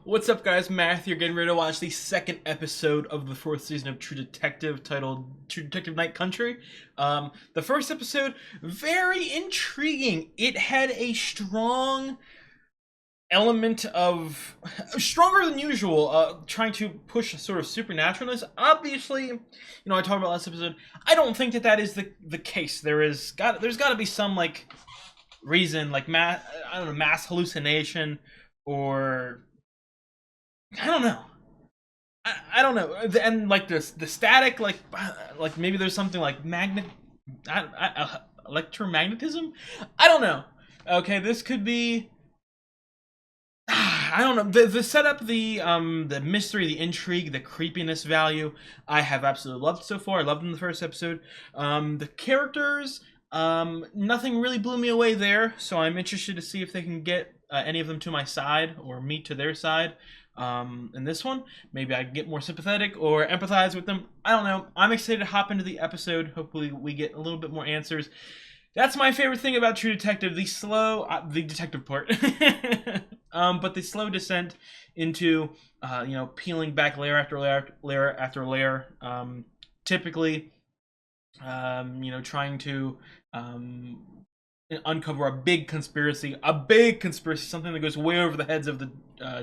What's up, guys? Matthew, getting ready to watch the second episode of the fourth season of True Detective, titled True Detective Night Country. The first episode, very intriguing. It had a strong element of stronger than usual, trying to push sort of supernaturalness. Obviously, I talked about last episode. I don't think that is the case. There's got to be some like reason, like mass hallucination, or I don't know. I don't know. And like the static, like maybe there's something like electromagnetism. I don't know. Okay, this could be. I don't know. The setup, the mystery, the intrigue, the creepiness value, I have absolutely loved so far. I loved in the first episode. The characters, nothing really blew me away there. So I'm interested to see if they can get any of them to my side or me to their side. In this one, maybe I can get more sympathetic or empathize with them. I don't know. I'm excited to hop into the episode. Hopefully we get a little bit more answers. That's my favorite thing about True Detective, the slow, the detective part, but the slow descent into, peeling back layer after layer after layer, typically, trying to, uncover a big conspiracy, something that goes way over the heads of the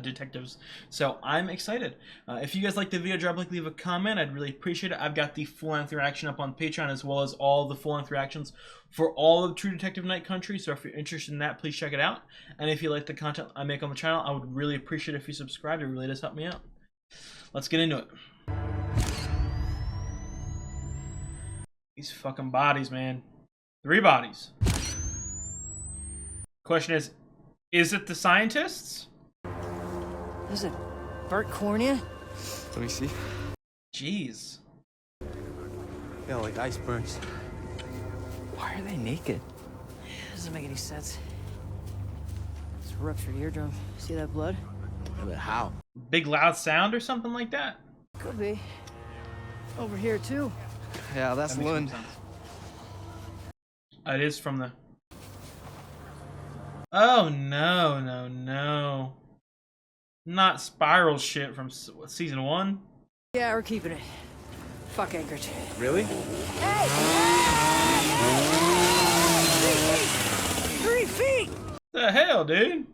detectives. So I'm excited. If you guys like the video, drop a like, leave a comment. I'd really appreciate it. I've got the full-length reaction up on Patreon, as well as all the full-length reactions for all of True Detective Night Country. So if you're interested in that, please check it out. And if you like the content I make on the channel, I would really appreciate it if you subscribe. It really does help me out. Let's get into it. These fucking bodies, man. 3 bodies. Question is it the scientists? Is it Bert Cornea? Let me see. Jeez. Yeah, like icebergs. Why are they naked? Doesn't make any sense. It's a ruptured eardrum. See that blood? Yeah, but how? Big loud sound or something like that? Could be. Over here too. Yeah, that's That makes Lund. sense. It is from the... Oh, no. Not spiral shit from season 1. Yeah, we're keeping it. Fuck Anchorage. Really? Hey! 3 feet! The hell, dude?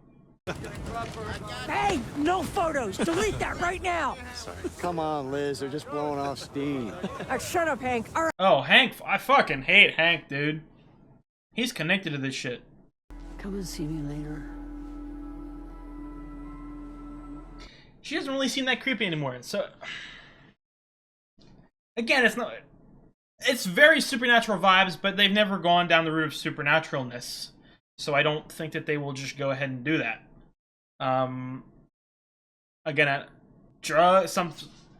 Hey, no photos. Delete that right now. Sorry. Come on, Liz. They're just blowing off steam. Shut up, Hank. All right. Oh, Hank. I fucking hate Hank, dude. He's connected to this shit. Come and see me later. She doesn't really seem that creepy anymore. So, again, it's very supernatural vibes, but they've never gone down the route of supernaturalness. So I don't think that they will just go ahead and do that. Again,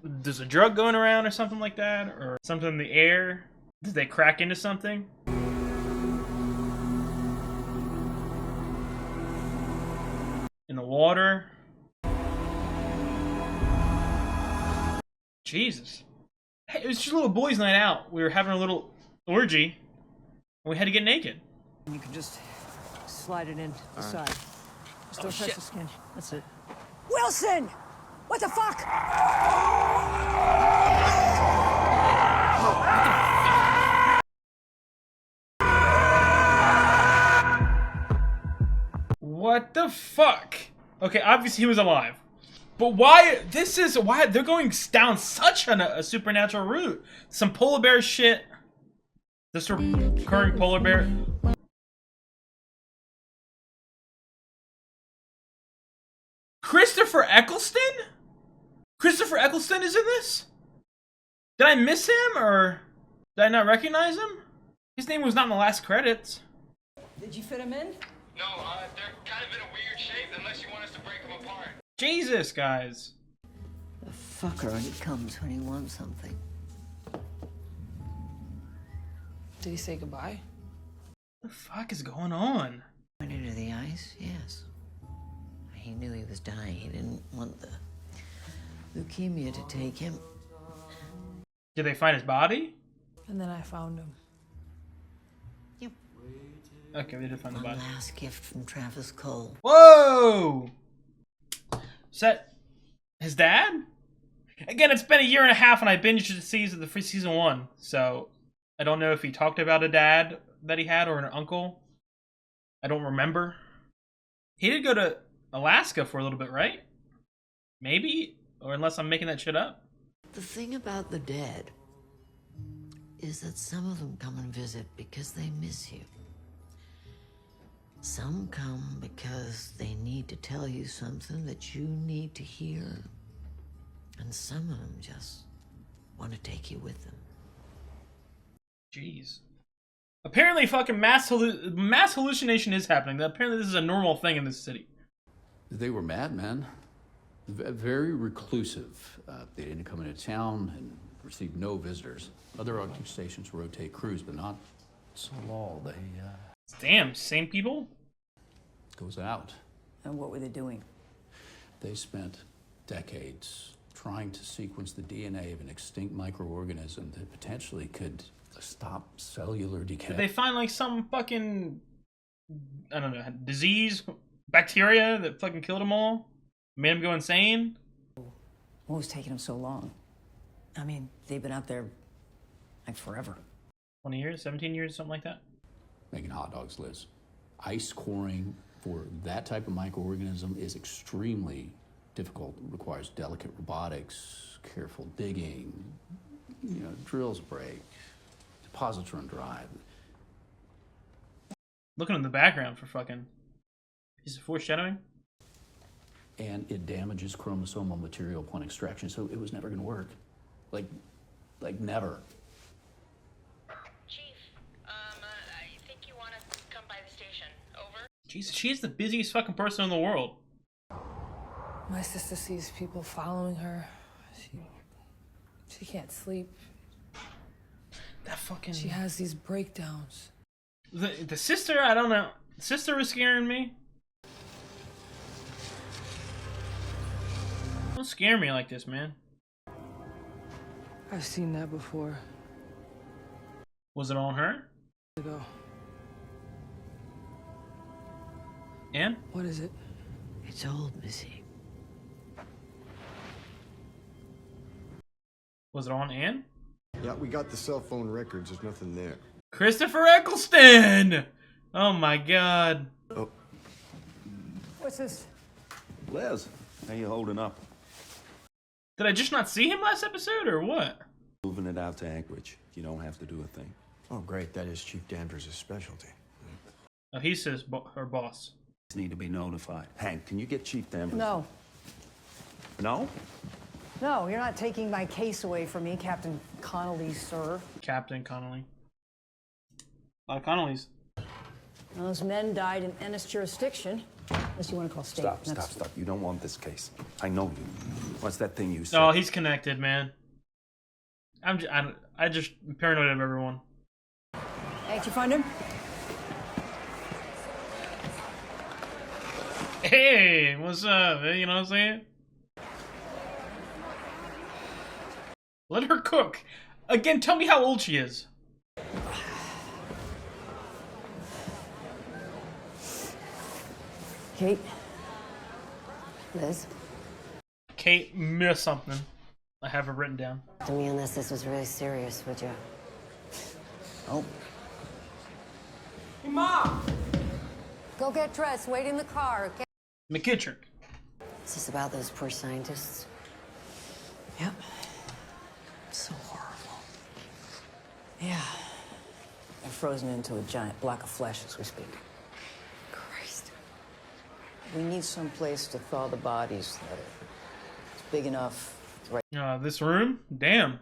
there's a drug going around or something like that, or something in the air. Did they crack into something? In the water. Jesus. Hey, it was just a little boys' night out. We were having a little orgy, and we had to get naked. You can just slide it in the side. Just don't touch the skin. That's it. Wilson! What the fuck? What the fuck? Okay, obviously he was alive. But why they're going down such a supernatural route? Some polar bear shit. This recurring polar bear. Christopher Eccleston? Christopher Eccleston is in this? Did I miss him, or did I not recognize him? His name was not in the last credits. Did you fit him in? No, they're kind of in a weird shape unless you want us to break them apart. Jesus, guys. The fucker only comes when he wants something. Did he say goodbye? What the fuck is going on? Went into the ice, yes. He knew he was dying. He didn't want the leukemia to take him. Did they find his body? And then I found him. Yep. Okay, they did find the One body. last gift from Travis Cole. Whoa! Set. His dad? Again, it's been a year and a half and I binged the season 1, so I don't know if he talked about a dad that he had or an uncle. I don't remember. He did go to Alaska for a little bit, right? Maybe? Or unless I'm making that shit up. The thing about the dead is that some of them come and visit because they miss you. Some come because they need to tell you something that you need to hear. And some of them just want to take you with them. Jeez. Apparently fucking mass hallucination is happening. Apparently this is a normal thing in this city. They were madmen. Very reclusive. They didn't come into town and received no visitors. Other Arctic stations rotate crews, but not Solal. They, Damn, same people? goes out. And what were they doing? They spent decades trying to sequence the DNA of an extinct microorganism that potentially could stop cellular decay. Did they find like some fucking, I don't know, disease, bacteria that fucking killed them all? Made them go insane? What was taking them so long? I mean, they've been out there like forever. 20 years, 17 years, something like that? Making hot dogs, Liz. Ice coring for that type of microorganism is extremely difficult. It requires delicate robotics, careful digging, drills break, deposits run dry. Looking in the background for fucking piece of foreshadowing. And it damages chromosomal material upon extraction, so it was never going to work. Like never. Chief, I think you want to come by the station. Over. Jesus, she's the busiest fucking person in the world. My sister sees people following her. She can't sleep. That fucking... She has these breakdowns. The sister, I don't know. The sister was scaring me. Don't scare me like this, man. I've seen that before. Was it on her? Ago. Anne? What is it? It's old, Missy. Was it on Anne? Yeah, we got the cell phone records. There's nothing there. Christopher Eccleston! Oh my god. Oh, What's this? Les, how you holding up? Did I just not see him last episode, or what? Moving it out to Anchorage. You don't have to do a thing. oh, great. That is Chief Danvers' specialty. Oh, he says her boss. Just need to be notified. Hank, can you get Chief Danvers? No. No? No, you're not taking my case away from me, Captain Connolly, sir. Captain Connolly. A lot of Connollys. Those men died in Ennis jurisdiction. Unless you want to call state. Stop. You don't want this case. I know you. What's that thing you said? Oh, he's connected, man. I just paranoid of everyone. Hey, did you find him? Hey, what's up? You know what I'm saying? Let her cook. Again, tell me how old she is. Kate? Liz? Kate missed something. I have it written down. To me, unless this was really serious, would you? Oh. Hey, Mom! Go get dressed. Wait in the car, okay? McKittrick. Is this about those poor scientists? Yep. So horrible. Yeah. They're frozen into a giant block of flesh as we speak. Christ. We need some place to thaw the bodies that it's big enough, right? This room? Damn.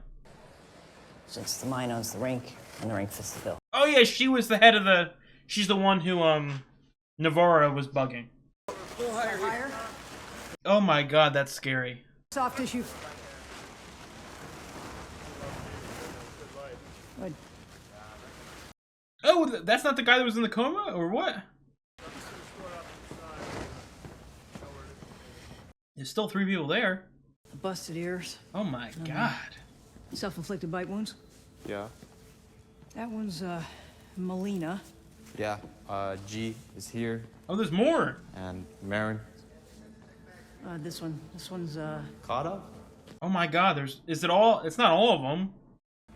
Since the mine owns the rink, and the rink fits the bill. Oh yeah, she was the head of the... She's the one who, Navarro was bugging. Higher? Oh my god, that's scary. Soft tissue. Good. Oh, that's not the guy that was in the coma, or what? There's still 3 people there. Busted ears. Oh my god. Self-inflicted bite wounds. Yeah. That one's, Melina. Yeah. G is here, Oh, there's more. and Marin. This one's Caught up? Oh my god, is it all? It's not all of them.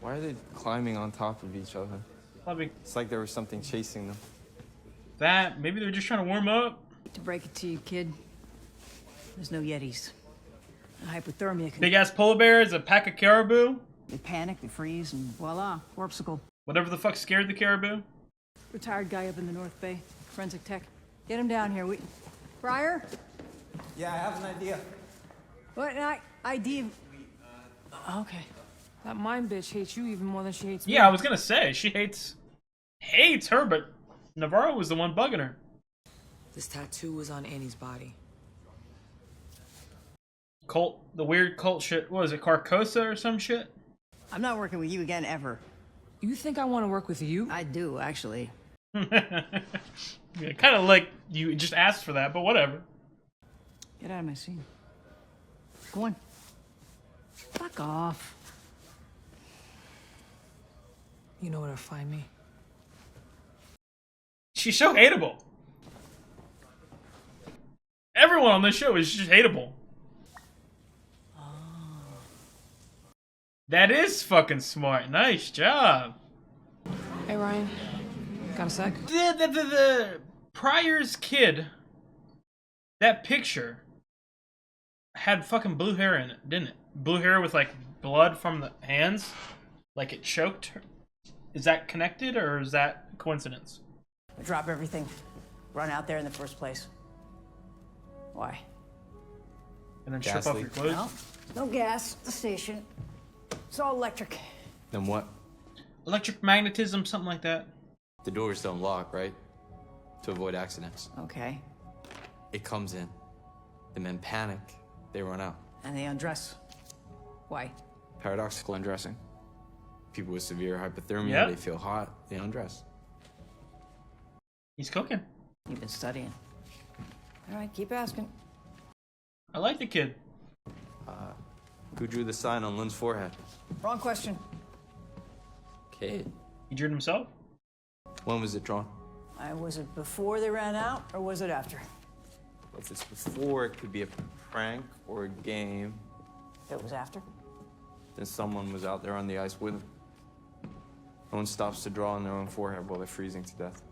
Why are they climbing on top of each other? Probably It's like there was something chasing them. that. Maybe they're just trying to warm up. to break it to you, kid. There's no Yetis. Hypothermia can... Big ass polar bears, a pack of caribou. They panic, they freeze, and voila, warpsicle. Whatever the fuck scared the caribou. Retired guy up in the North Bay, forensic tech. Get him down here. Briar? Yeah, I have an idea. What? ID? Okay. That mine bitch hates you even more than she hates me. Yeah, I was gonna say she hates her, but Navarro was the one bugging her. This tattoo was on Annie's body. Cult, the weird cult shit. What was it, Carcosa or some shit? I'm not working with you again, ever. You think I want to work with you? I do, actually. Yeah, kind of like you just asked for that, but whatever. Get out of my scene. Go on. Fuck off. You know where to find me. She's so hateable. Everyone on this show is just hateable. That is fucking smart. Nice job. Hey, Ryan. Got a sec? The Pryor's kid, that picture had fucking blue hair in it, didn't it? Blue hair with like blood from the hands, like it choked her. Is that connected or is that coincidence? Drop everything. Run out there in the first place. Why? And then Gas strip off leak. your clothes? No gas at the station. It's all electric. Then what? Electric magnetism, something like that. The doors don't lock, right? To avoid accidents. Okay. It comes in. The men panic. They run out. And they undress. Why? Paradoxical undressing. People with severe hypothermia, Yep. they feel hot, they undress. He's cooking. You've been studying. All right, keep asking. I like the kid. Who drew the sign on Lynn's forehead? Wrong question. Kid. He drew it himself? When was it drawn? Was it before they ran out, or was it after? If it's before, it could be a prank or a game. It was after? Then someone was out there on the ice with them. No one stops to draw on their own forehead while they're freezing to death.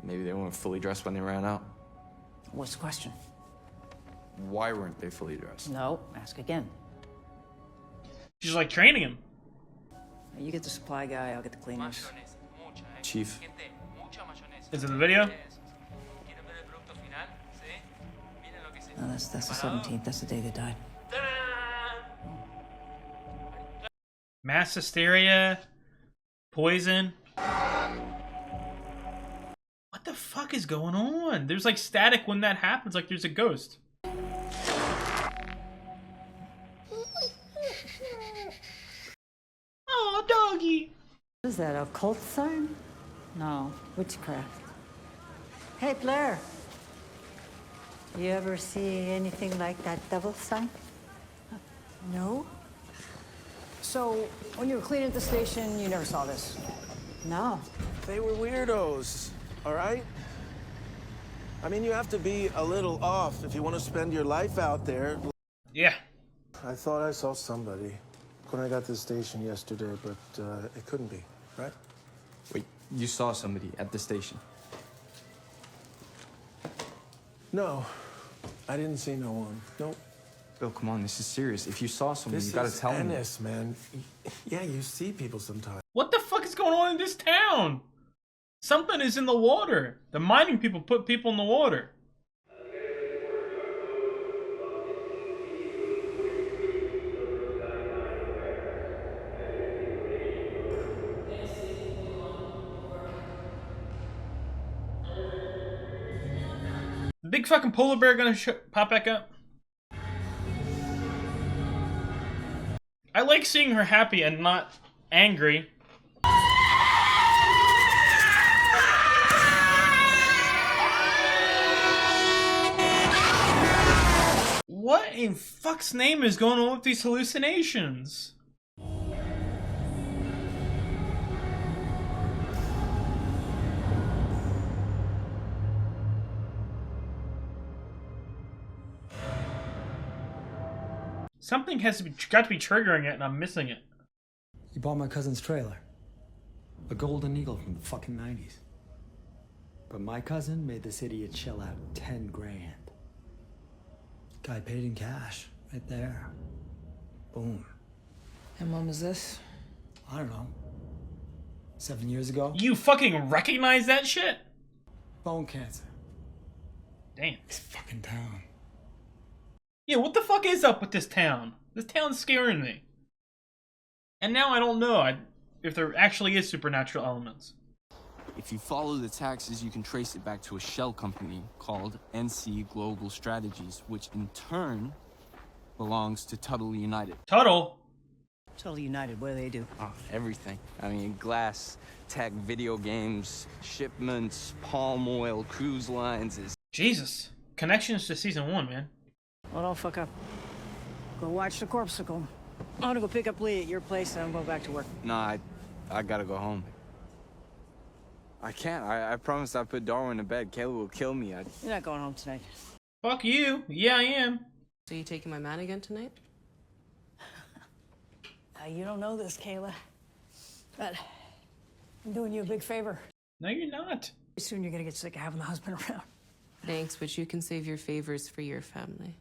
Maybe they weren't fully dressed when they ran out. What's the question? Why weren't they fully dressed? No, ask again. She's like training him. You get the supply guy, I'll get the cleaners. Chief. Is it the video? No, that's the 17th. That's the day they died. Mass hysteria. Poison. What the fuck is going on? There's like static when that happens, like there's a ghost. Oh, doggy. What is that, a cult sign? No, witchcraft. Hey, Blair. You ever see anything like that devil sign? No? So, when you were cleaning at the station, you never saw this? No. They were weirdos, all right? I mean, you have to be a little off if you want to spend your life out there. Yeah. I thought I saw somebody when I got to the station yesterday, but it couldn't be, right? Wait, you saw somebody at the station? No, I didn't see no one. Nope. Bill, come on, this is serious. If you saw someone, This you gotta is tell me. Ennis, man. Yeah, you see people sometimes. What the fuck is going on in this town? Something is in the water. The mining people put people in the water. The big fucking polar bear gonna pop back up? I like seeing her happy and not angry. What in fuck's name is going on with these hallucinations? Something has to be, got to be triggering it, and I'm missing it. You bought my cousin's trailer. A Golden Eagle from the fucking 90s. But my cousin made this idiot shell out 10 grand. Guy paid in cash, right there. Boom. And when was this? I don't know. 7 years ago? You fucking recognize that shit? Bone cancer. Damn. This fucking town. Yeah, what the fuck is up with this town? This town's scaring me. And now I don't know if there actually is supernatural elements. If you follow the taxes, you can trace it back to a shell company called NC Global Strategies, which in turn belongs to Tuttle United. Tuttle? Tuttle United, what do they do? Oh, everything. I mean, glass, tech, video games, shipments, palm oil, cruise lines. Jesus. Connections to season 1, man. Well, don't fuck up. Go watch the corpsicle. I'm gonna go pick up Lee at your place and I'm going back to work. Nah, I gotta go home. I can't. I promised I'd put Darwin to bed. Kayla will kill me. You're not going home tonight. Fuck you. Yeah, I am. So you taking my man again tonight? You don't know this, Kayla, but I'm doing you a big favor. No, you're not. Soon you're gonna get sick of having the husband around. Thanks, but you can save your favors for your family.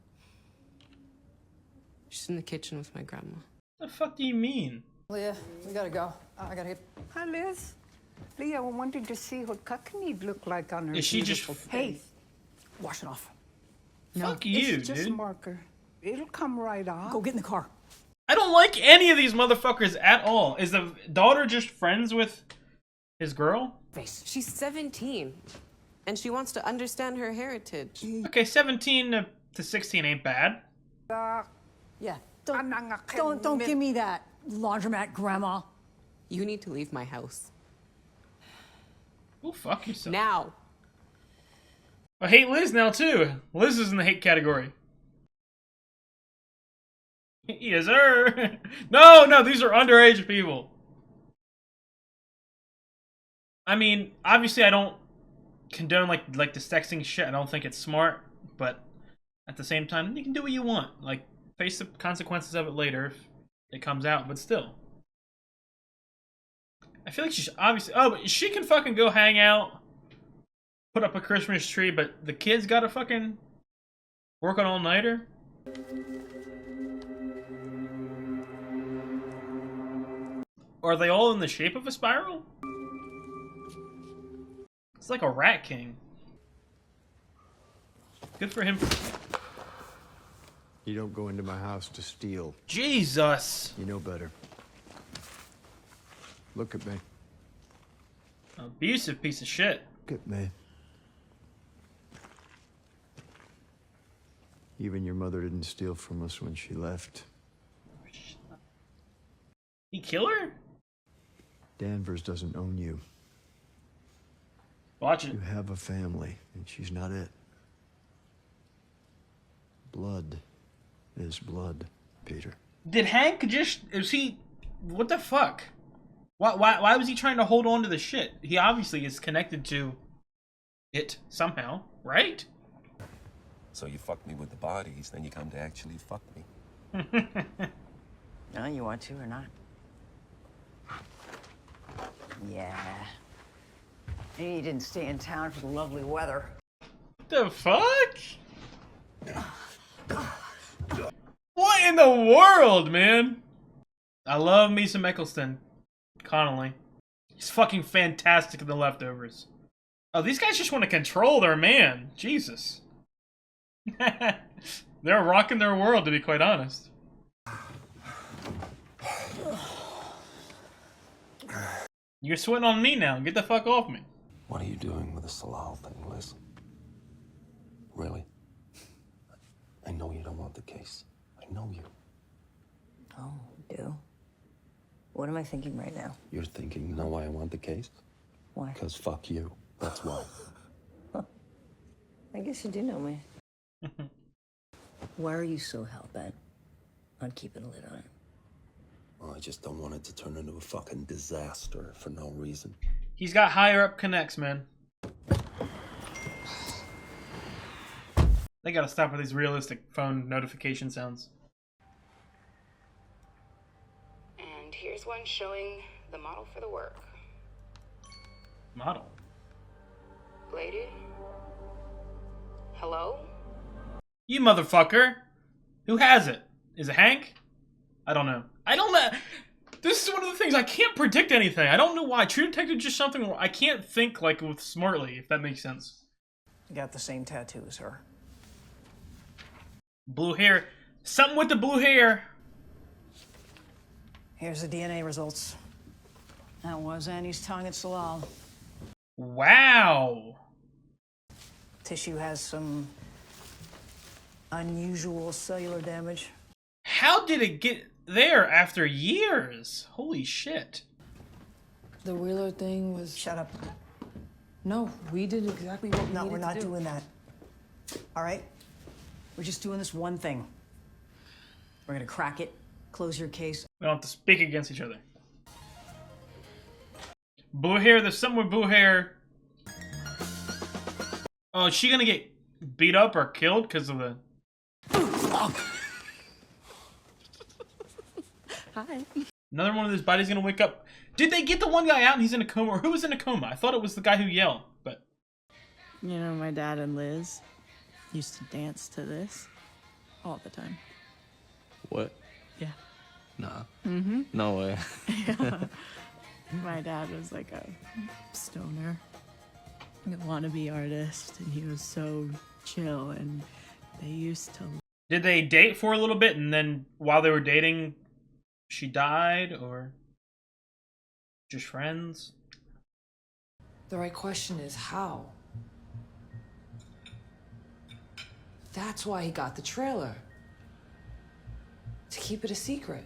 She's in the kitchen with my grandma. The fuck do you mean? Leah, we gotta go. I gotta get... Hi, Liz. Leah wanted to see what Cockney'd look like on her Is she just... beautiful face. Wash it off. Fuck you, it's just dude. marker. It'll come right off. Go get in the car. I don't like any of these motherfuckers at all. Is the daughter just friends with his girl? She's 17, and she wants to understand her heritage. Okay, 17 to 16 ain't bad. Yeah. Don't give me that, laundromat grandma. You need to leave my house. Oh, fuck yourself. Now. I hate Liz now, too. Liz is in the hate category. Yes, sir. No, these are underage people. I mean, obviously I don't condone like the sexting shit. I don't think it's smart, but at the same time, you can do what you want. Like, face the consequences of it later if it comes out, but still. I feel like she's obviously... Oh, but she can fucking go hang out, put up a Christmas tree, but the kids gotta fucking work on all-nighter? Are they all in the shape of a spiral? It's like a rat king. Good for him. You don't go into my house to steal. Jesus! You know better. Look at me. Abusive piece of shit. Look at me. Even your mother didn't steal from us when she left. He kill her? Danvers doesn't own you. Watch it. You have a family, and she's not it. Blood is blood, Peter. Did Hank just... Is he... What the fuck? Why was he trying to hold on to the shit? He obviously is connected to it somehow, right? So you fuck me with the bodies, then you come to actually fuck me. No, you want to or not? Yeah. Maybe you didn't stay in town for the lovely weather. The fuck? What in the world, man? I love me some Eccleston. Connolly. He's fucking fantastic in The Leftovers. Oh, these guys just want to control their man. Jesus. They're rocking their world, to be quite honest. You're sweating on me now. Get the fuck off me. What are you doing with the Salal thing, Liz? Really? I know you don't want the case. I know you. Oh, you do? What am I thinking right now? You're thinking, you know why I want the case? Why? Because fuck you. That's why. I guess you do know me. Why are you so hell-bent on keeping a lid on it? Well, I just don't want it to turn into a fucking disaster for no reason. He's got higher up connects, man. They gotta stop with these realistic phone notification sounds. here's one showing the model for the work. Model. Lady? Hello? You motherfucker. Who has it? Is it Hank? I don't know. I don't know. This is one of the things, I can't predict anything. I don't know why. True Detective is just something where I can't think like with smartly, if that makes sense. You got the same tattoo as her. Blue hair. Something with the blue hair. Here's the DNA results. That was Annie's tongue at Salal. Wow. Tissue has some unusual cellular damage. How did it get there after years? Holy shit. The Wheeler thing was... Shut up. No, we did exactly what we needed to do. No, we're not doing that. All right? We're just doing this one thing. We're gonna crack it, close your case. We don't have to speak against each other. Blue hair, there's something with blue hair. Oh, is she gonna get beat up or killed because of the... Hi. Another one of those bodies gonna wake up. Did they get the one guy out and he's in a coma? Or who was in a coma? I thought it was the guy who yelled, but... You know, my dad and Liz used to dance to this all the time. What? Yeah. Nah. Mm-hmm. No way. Yeah. My dad was like a stoner, a wannabe artist, and he was so chill, and they used to... Did they date for a little bit and then while they were dating, she died, or just friends? The right question is how? That's why he got the trailer. To keep it a secret.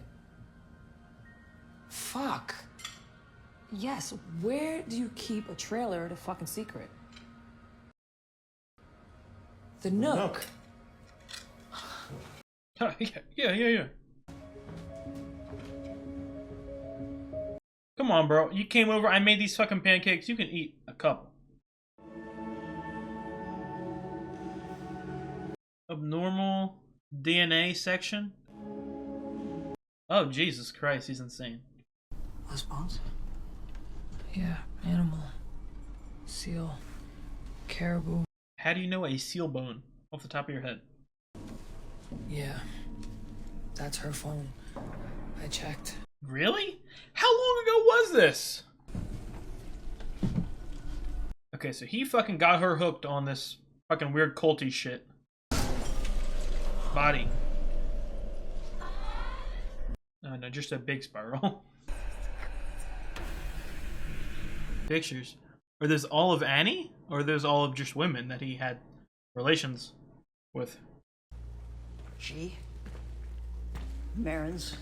Fuck. Yes, where do you keep a trailer at a fucking secret? The Nook. Yeah. Come on, bro. You came over, I made these fucking pancakes. You can eat a couple. Abnormal DNA section? Oh, Jesus Christ, he's insane. Those bones? Yeah, animal. Seal. Caribou. How do you know a seal bone off the top of your head? Yeah. That's her phone. I checked. Really? How long ago was this? Okay, so he fucking got her hooked on this fucking weird culty shit. Body. Oh no, just a big spiral. Pictures. Are those all of Annie? Or are those all of just women that he had relations with? G. Marins.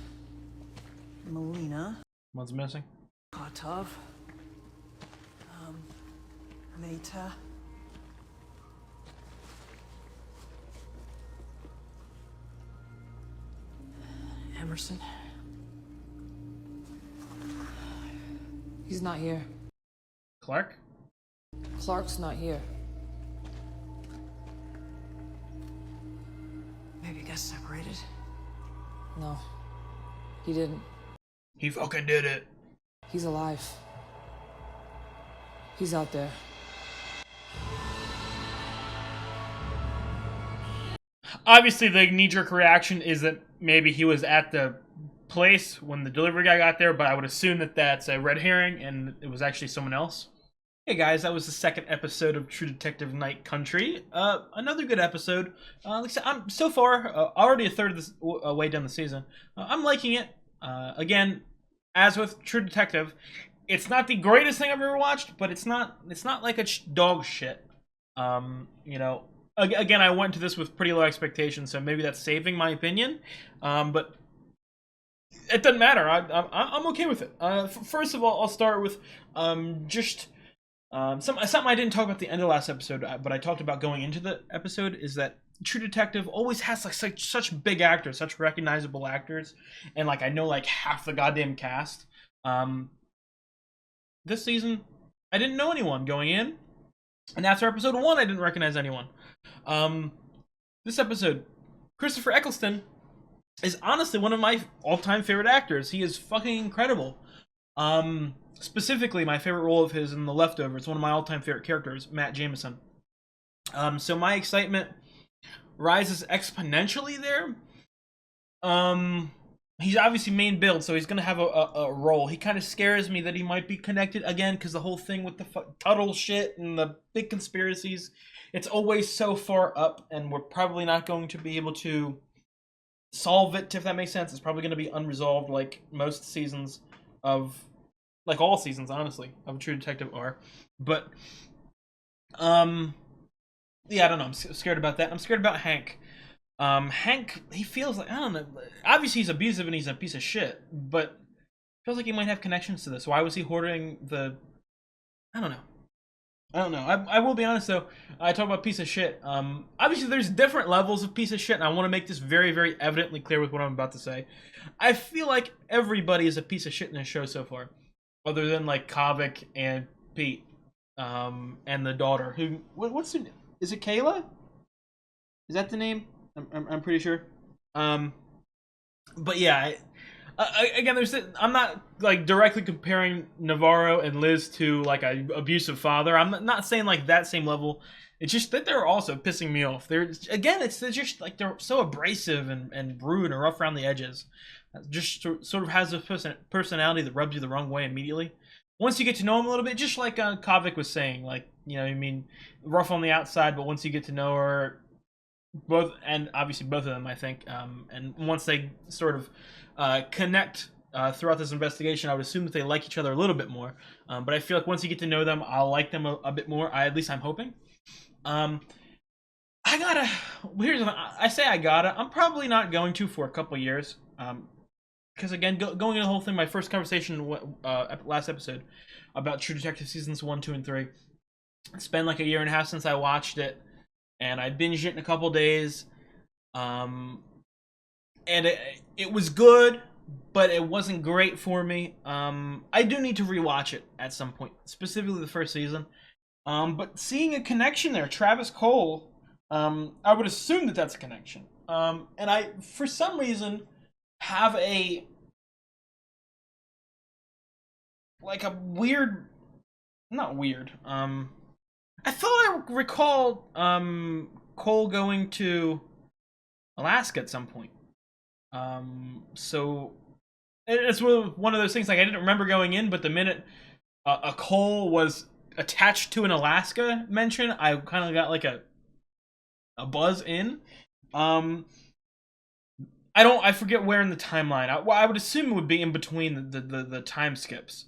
Melina. One's missing. Kotov. Meta. Emerson. He's not here. Clark? Clark's not here. Maybe got separated. No. He didn't. He fucking did it. He's alive. He's out there. Obviously, the knee-jerk reaction is that maybe he was at the place when the delivery guy got there, but I would assume that that's a red herring and it was actually someone else. Hey guys, that was the second episode of True Detective Night Country. Another good episode. Like I said, I'm so far already a third of this way down the season. I'm liking it. Again, as with True Detective, it's not the greatest thing I've ever watched, but it's not like a dog shit. You know, again, I went to this with pretty low expectations, so maybe that's saving my opinion. But it doesn't matter. I'm okay with it. First of all, I'll start with something I didn't talk about at the end of the last episode, but I talked about going into the episode, is that True Detective always has like such big actors, such recognizable actors, and like I know like half the goddamn cast. This season, I didn't know anyone going in, and after episode 1, I didn't recognize anyone. This episode, Christopher Eccleston is honestly one of my all-time favorite actors. He is fucking incredible. Specifically, my favorite role of his in The Leftovers, one of my all-time favorite characters, Matt Jameson. So my excitement rises exponentially there. He's obviously main build, so he's gonna have a role. He kind of scares me that he might be connected again, because the whole thing with the Tuttle shit and the big conspiracies, it's always so far up, and we're probably not going to be able to solve it, if that makes sense. It's probably going to be unresolved, like most seasons of, like all seasons, honestly, of True Detective are. But, yeah, I don't know. I'm scared about that. I'm scared about Hank. Hank, he feels like, I don't know. Obviously, he's abusive and he's a piece of shit, but feels like he might have connections to this. Why was he hoarding the? I don't know. I will be honest though. I talk about piece of shit. Obviously, there's different levels of piece of shit, and I want to make this very, very evidently clear with what I'm about to say. I feel like everybody is a piece of shit in this show so far, other than like Kavik and Pete, and the daughter. Who? What's her name? Is it Kayla? Is that the name? I'm pretty sure. But yeah, again, I'm not like directly comparing Navarro and Liz to like an abusive father. I'm not saying like that same level. It's just that they're also pissing me off. It's just like they're so abrasive and rude and rough around the edges. Just sort of has a personality that rubs you the wrong way immediately. Once you get to know him a little bit, just like Kavik was saying, like, you know, I mean, rough on the outside, but once you get to know her, and obviously both of them, I think, and once they sort of connect throughout this investigation, I would assume that they like each other a little bit more. But I feel like once you get to know them, I'll like them a bit more. At least I'm hoping. I say I gotta. I'm probably not going to for a couple years. Because again, going into the whole thing, my first conversation last episode about True Detective seasons 1, 2, and 3. It's been like a year and a half since I watched it, and I binged it in a couple days. And it was good, but it wasn't great for me. I do need to rewatch it at some point, specifically the first season. But seeing a connection there, Travis Cole, I would assume that that's a connection. And I, for some reason, have a weird, not weird. I thought I recalled Cole going to Alaska at some point. So it's one of those things, like, I didn't remember going in, but the minute a Cole was attached to an Alaska mention, I kind of got like a buzz in. I forget where in the timeline. I would assume it would be in between the time skips.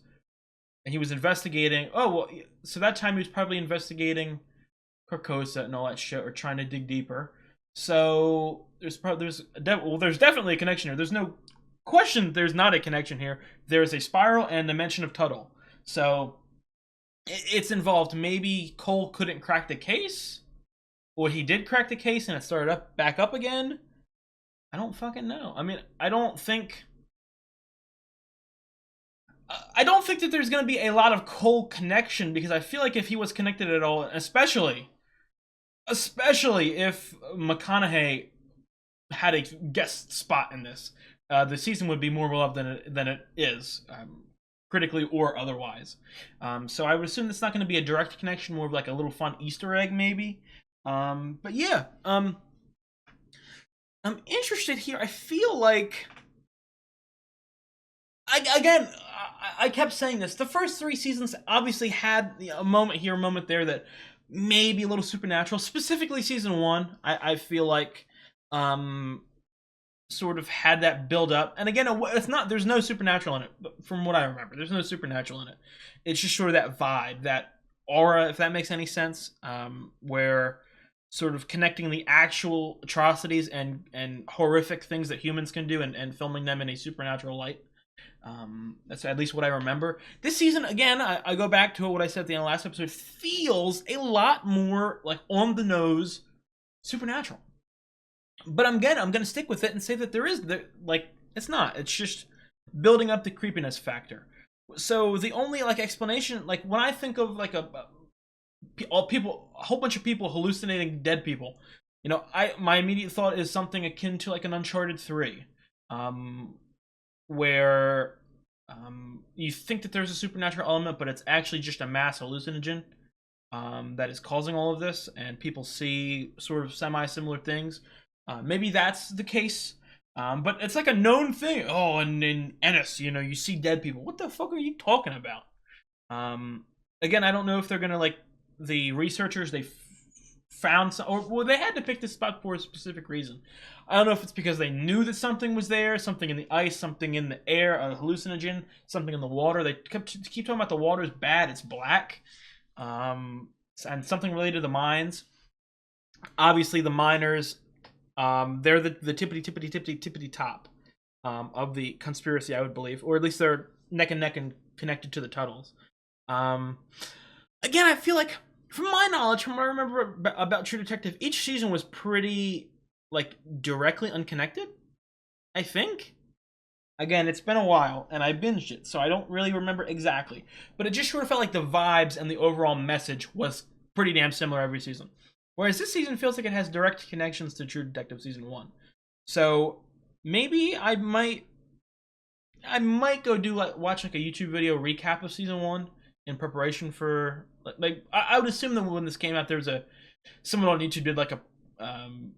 And he was investigating. Oh, well, so that time he was probably investigating Carcosa and all that shit, or trying to dig deeper. So there's definitely a connection here. There's no question there's not a connection here. There's a spiral and the mention of Tuttle. So it's involved. Maybe Cole couldn't crack the case, or he did crack the case and it started back up again. I don't fucking know. I mean, I don't think that there's going to be a lot of Cole connection, because I feel like if he was connected at all, especially if McConaughey had a guest spot in this, the season would be more beloved than it is, critically or otherwise. So I would assume it's not going to be a direct connection, more of like a little fun Easter egg maybe. But yeah, I'm interested here. I feel like, I kept saying this. The first 3 seasons obviously had a moment here, a moment there that maybe a little supernatural. Specifically, season 1, I feel like sort of had that build up. And again, it's not. There's no supernatural in it, but from what I remember, there's no supernatural in it. It's just sort of that vibe, that aura, if that makes any sense, where sort of connecting the actual atrocities and horrific things that humans can do and filming them in a supernatural light. That's at least what I remember. This season, again, I go back to what I said at the end of the last episode, feels a lot more like on the nose supernatural. But I'm going to stick with it and say that it's not. It's just building up the creepiness factor. So the only explanation, when I think of a whole bunch of people hallucinating dead people, my immediate thought is something akin to an Uncharted 3. where you think that there's a supernatural element, but it's actually just a mass hallucinogen that is causing all of this, and people see sort of semi-similar things. Maybe that's the case, but it's like a known thing. Oh, and in Ennis, you know, you see dead people. What the fuck are you talking about? Again, I don't know if they're gonna, like, the researchers, they found some, or well, they had to pick this spot for a specific reason. I don't know if it's because they knew that something was there, something in the ice, something in the air, a hallucinogen, something in the water. They keep talking about the water is bad, it's black, and something related to the mines. Obviously, the miners, they're the tippity top of the conspiracy, I would believe, or at least they're neck and neck and connected to the Tuttles. Again, I feel like, from my knowledge, from what I remember about True Detective, each season was pretty, like, directly unconnected, I think. Again, it's been a while, and I binged it, so I don't really remember exactly. But it just sort of felt like the vibes and the overall message was pretty damn similar every season. Whereas this season feels like it has direct connections to True Detective Season 1. So, maybe I might go do, like, watch, like, a YouTube video recap of Season 1 in preparation for, like, I would assume that when this came out, there was someone on YouTube did, like, a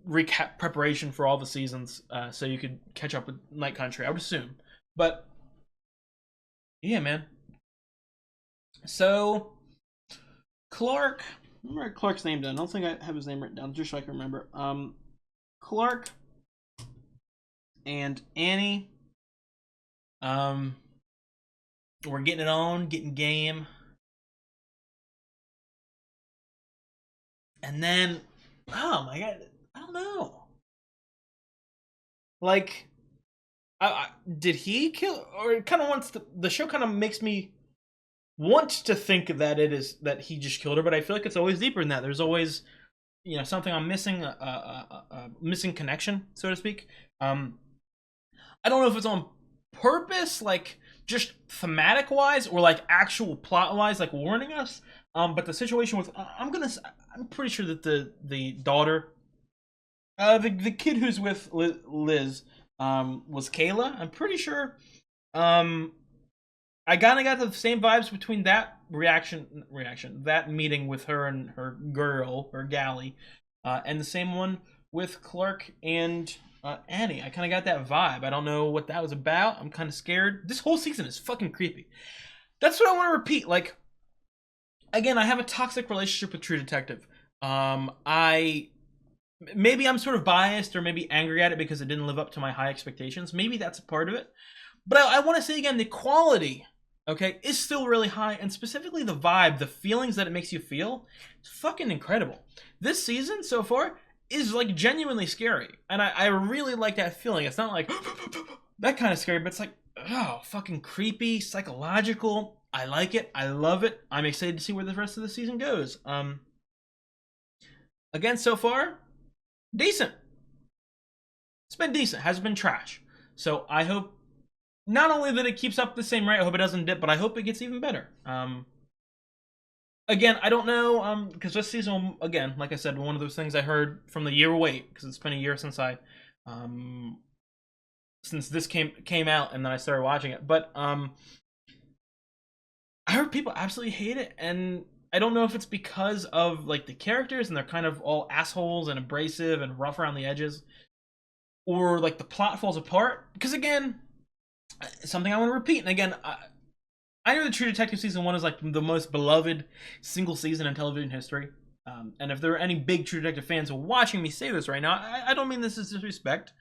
recap preparation for all the seasons, so you could catch up with Night Country, I would assume. But yeah, man. So Clark, remember Clark's name down. I don't think I have his name written down, just so I can remember. Clark and Annie, we're getting it on, getting game, and then, oh my god, I don't know. Like, did he kill, or it kind of wants to, the show kind of makes me want to think that it is that he just killed her, but I feel like it's always deeper than that. There's always, you know, something I'm missing, a missing connection, so to speak. I don't know if it's on purpose, like just thematic wise, or like actual plot wise, like warning us. But the situation with, I'm pretty sure that the daughter, the kid who's with Liz, was Kayla. I'm pretty sure. I kind of got the same vibes between that that meeting with her and her girl, or galley, and the same one with Clark and Annie. I kind of got that vibe. I don't know what that was about. I'm kind of scared. This whole season is fucking creepy. That's what I want to repeat. Like, again, I have a toxic relationship with True Detective. Maybe I'm sort of biased, or maybe angry at it because it didn't live up to my high expectations. Maybe that's a part of it. But I want to say again, the quality, okay, is still really high, and specifically the vibe, the feelings that it makes you feel, it's fucking incredible. This season so far is like genuinely scary, and I really like that feeling. It's not like that kind of scary, but it's like, oh, fucking creepy, psychological. I like it. I love it. I'm excited to see where the rest of the season goes. Again, so far, decent. It's been decent. Hasn't been trash. So I hope not only that it keeps up the same rate, I hope it doesn't dip, but I hope it gets even better. Again, I don't know, because this season, again, like I said, one of those things I heard from the year wait, because it's been a year since since this came out, and then I started watching it. But I heard people absolutely hate it, and I don't know if it's because of, like, the characters, and they're kind of all assholes and abrasive and rough around the edges, or, like, the plot falls apart. Because, again, something I want to repeat, and again, I know that True Detective Season 1 is, like, the most beloved single season in television history. And if there are any big True Detective fans watching me say this right now, I don't mean this as disrespect.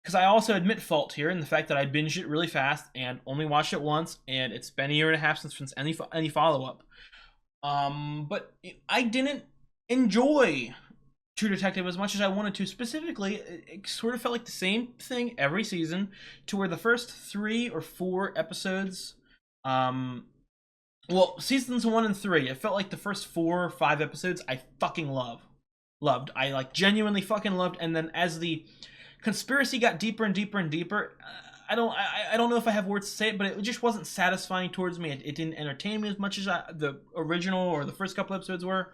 Because I also admit fault here in the fact that I binged it really fast and only watched it once, and it's been a year and a half since any follow-up. But I didn't enjoy True Detective as much as I wanted to. Specifically, it sort of felt like the same thing every season, to where the first 3 or 4 episodes, well, seasons 1 and 3, it felt like the first 4 or 5 episodes I fucking loved. I, like, genuinely fucking loved, and then as the conspiracy got deeper and deeper and deeper, I don't know if I have words to say it, but it just wasn't satisfying towards me. It didn't entertain me as much as the original or the first couple episodes were.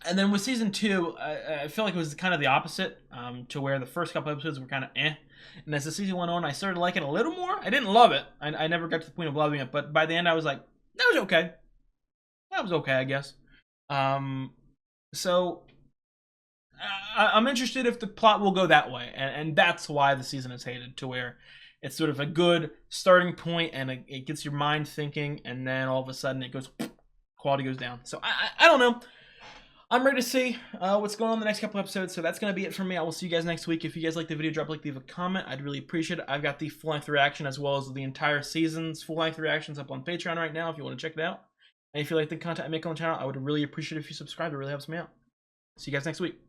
And then with season 2, I feel like it was kind of the opposite, to where the first couple episodes were kind of eh. And as the season went on, I started liking it a little more. I didn't love it. I never got to the point of loving it, but by the end, I was like, that was okay. That was okay, I guess. So I'm interested if the plot will go that way, and that's why the season is hated, to where it's sort of a good starting point and it gets your mind thinking, and then all of a sudden it goes, quality goes down. So I don't know. I'm ready to see what's going on in the next couple episodes, so that's going to be it for me. I will see you guys next week. If you guys like the video, drop a like, leave a comment. I'd really appreciate it. I've got the full-length reaction as well as the entire season's full-length reactions up on Patreon right now if you want to check it out. And if you like the content I make on the channel, I would really appreciate it if you subscribe. It really helps me out. See you guys next week.